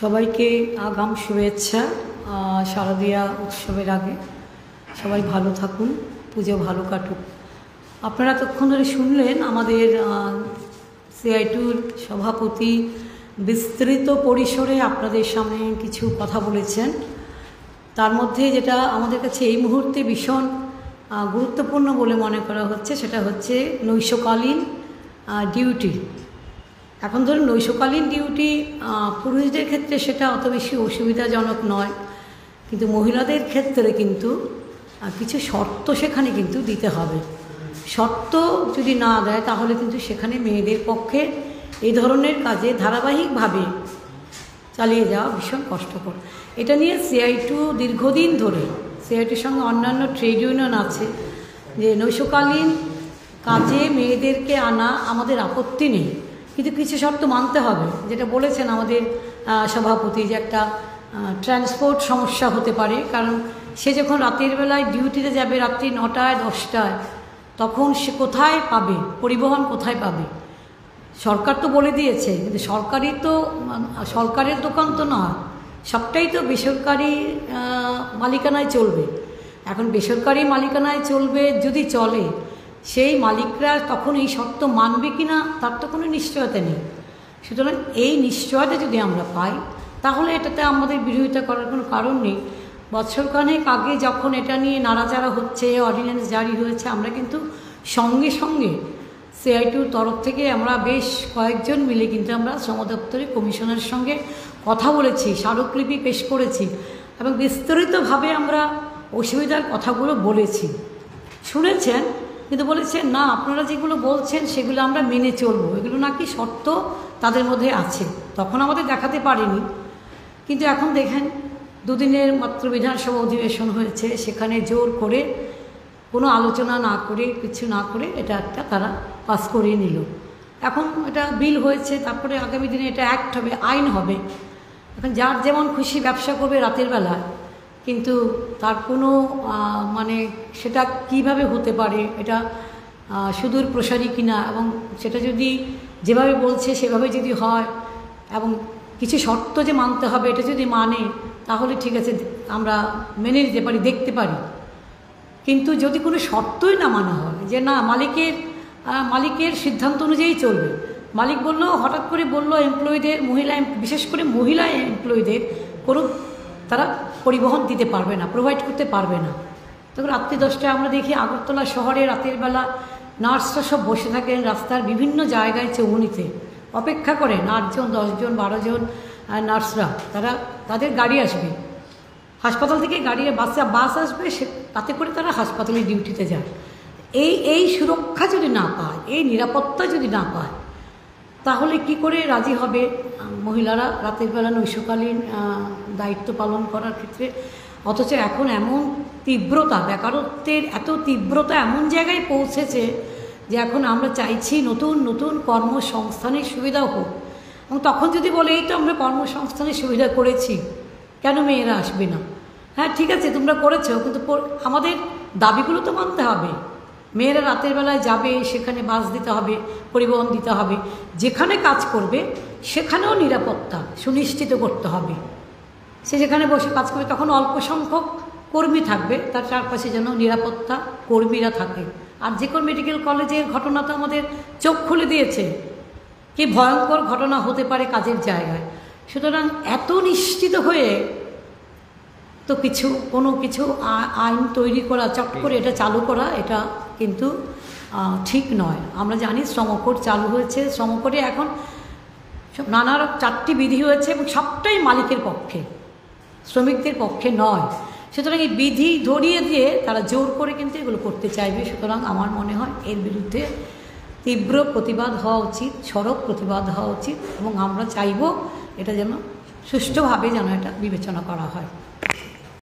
সবাইকে আগাম শুভেচ্ছা। শারদীয়া উৎসবের আগে সবাই ভালো থাকুন, পুজো ভালো কাটুক। আপনারা তখন ধরে শুনলেন আমাদের সিআইটুর সভাপতি বিস্তৃত পরিসরে আপনাদের সামনে কিছু কথা বলেছেন। তার মধ্যে যেটা আমাদের কাছে এই মুহূর্তে ভীষণ গুরুত্বপূর্ণ বলে মনে করা হচ্ছে সেটা হচ্ছে নৈশকালীন ডিউটি। এখন ধরুন নৈশকালীন ডিউটি পুরুষদের ক্ষেত্রে সেটা অত বেশি অসুবিধাজনক নয়, কিন্তু মহিলাদের ক্ষেত্রে কিন্তু কিছু শর্ত সেখানে কিন্তু দিতে হবে। শর্ত যদি না দেয় তাহলে কিন্তু সেখানে মেয়েদের পক্ষে এই ধরনের কাজে ধারাবাহিকভাবে চালিয়ে যাওয়া ভীষণ কষ্টকর। এটা নিয়ে সিআইটু দীর্ঘদিন ধরে, সিআইটুর সঙ্গে অন্যান্য ট্রেড ইউনিয়ন আছে, যে নৈশকালীন কাজে মেয়েদেরকে আনা আমাদের আপত্তি নেই, কিন্তু কিছু শর্ত মানতে হবে। যেটা বলেছেন আমাদের সভাপতি, যে একটা ট্রান্সপোর্ট সমস্যা হতে পারে, কারণ সে যখন রাতের বেলায় ডিউটিতে যাবে রাত্রি 9টায় 10টায়, তখন সে কোথায় পাবে, পরিবহন কোথায় পাবে? সরকার তো বলে দিয়েছে, কিন্তু সরকারের দোকান তো নয়, সবটাই তো বেসরকারি মালিকানায় চলবে। এখন বেসরকারি মালিকানায় চলবে, যদি চলে সেই মালিকরা তখন এই শর্ত মানবে কি না তার তো কোনো নিশ্চয়তা নেই। সুতরাং এই নিশ্চয়তা যদি আমরা পাই তাহলে এটাতে আমাদের বিরোধিতা করার কোনো কারণ নেই। বছরখানেক আগে যখন এটা নিয়ে নাড়াচাড়া হচ্ছে, অর্ডিন্যান্স জারি হয়েছে, আমরা কিন্তু সঙ্গে সঙ্গে সিআইটুর তরফ থেকে আমরা বেশ কয়েকজন মিলে কিন্তু আমরা শ্রম দপ্তরের কমিশনারের সঙ্গে কথা বলেছি, স্মারকলিপি পেশ করেছি এবং বিস্তারিতভাবে আমরা অসুবিধার কথাগুলো বলেছি। শুনেছেন, কিন্তু বলেছেন না আপনারা যেগুলো বলছেন সেগুলো আমরা মেনে চলবো, এগুলো নাকি শর্ত তাদের মধ্যে আছে। তখন আমাদের দেখাতে পারেনি, কিন্তু এখন দেখেন দুদিনের মাত্র বিধানসভা অধিবেশন হয়েছে, সেখানে জোর করে কোনো আলোচনা না করে, কিছু না করে এটা একটা তারা পাস করিয়ে নিল। এখন এটা বিল হয়েছে, তারপরে আগামী দিনে এটা অ্যাক্ট হবে, আইন হবে। এখন যার যেমন খুশি ব্যবসা করবে রাতের বেলায়, কিন্তু তার কোনো মানে সেটা কিভাবে হতে পারে, এটা সুদূর প্রসারী কিনা, এবং সেটা যদি যেভাবে বলছে সেভাবে যদি হয় এবং কিছু শর্ত যে মানতে হবে এটা যদি মানে, তাহলে ঠিক আছে, আমরা মেনে নিতে পারি, দেখতে পারি। কিন্তু যদি কোনো শর্তই না মানা হয়, যে না মালিকের সিদ্ধান্ত অনুযায়ী চলবে, মালিক বলল, হঠাৎ করে বলল এমপ্লয়ীদের, বিশেষ করে মহিলা এমপ্লয়ীদের কোনো তারা পরিবহন দিতে পারবে না, প্রোভাইড করতে পারবে না। তখন রাত্রি 10টায় আমরা দেখি আগরতলা শহরে রাতের বেলা নার্সরা সব বসে থাকেন রাস্তার বিভিন্ন জায়গায় চৌমুনিতে, অপেক্ষা করেন 8জন 10জন 12জন নার্সরা, তাদের গাড়ি আসবে হাসপাতাল থেকে, বাস আসবে, তাতে করে তারা হাসপাতালে ডিউটিতে যায়। এই সুরক্ষা যদি না পায়, এই নিরাপত্তা যদি না পায়, তাহলে কি করে রাজি হবে মহিলারা রাতের বেলা নৈশকালীন দায়িত্ব পালন করার ক্ষেত্রে? অথচ এখন এমন তীব্রতা, বেকারত্বের এত তীব্রতা এমন জায়গায় পৌঁছেছে যে এখন আমরা চাইছি নতুন নতুন কর্মসংস্থানের সুবিধা হোক। এবং তখন যদি বলে এই তো আমরা কর্মসংস্থানের সুবিধা করেছি, কেন মেয়েরা আসবে না? হ্যাঁ ঠিক আছে, তোমরা করেছো, কিন্তু আমাদের দাবিগুলো তো মানতে হবে। মেয়েরা রাতের বেলায় যাবে, সেখানে বাস দিতে হবে, পরিবহন দিতে হবে, যেখানে কাজ করবে সেখানেও নিরাপত্তা সুনিশ্চিত করতে হবে। সে যেখানে বসে কাজ করবে তখন অল্প সংখ্যক কর্মী থাকবে, তার চারপাশে যেন নিরাপত্তা কর্মীরা থাকে। আর যে কোনো মেডিকেল কলেজের ঘটনা তো আমাদের চোখ খুলে দিয়েছে, কি ভয়ঙ্কর ঘটনা হতে পারে কাজের জায়গায়। সুতরাং এত নিশ্চিত হয়ে তো কোনো কিছু আইন তৈরি করা, চট করে এটা চালু করা, এটা কিন্তু ঠিক নয়। আমরা জানি শ্রমকোড চালু হয়েছে, শ্রমকোডে এখন নানা 4টি বিধি হয়েছে এবং সবটাই মালিকের পক্ষে, শ্রমিকদের পক্ষে নয়। সুতরাং এই বিধি ধরিয়ে দিয়ে তারা জোর করে কিন্তু এগুলো করতে চাইবে। সুতরাং আমার মনে হয় এর বিরুদ্ধে তীব্র প্রতিবাদ হওয়া উচিত, সড়ক প্রতিবাদ হওয়া উচিত, এবং আমরা চাইব এটা যেন সুষ্ঠুভাবে যেন এটা বিবেচনা করা হয়।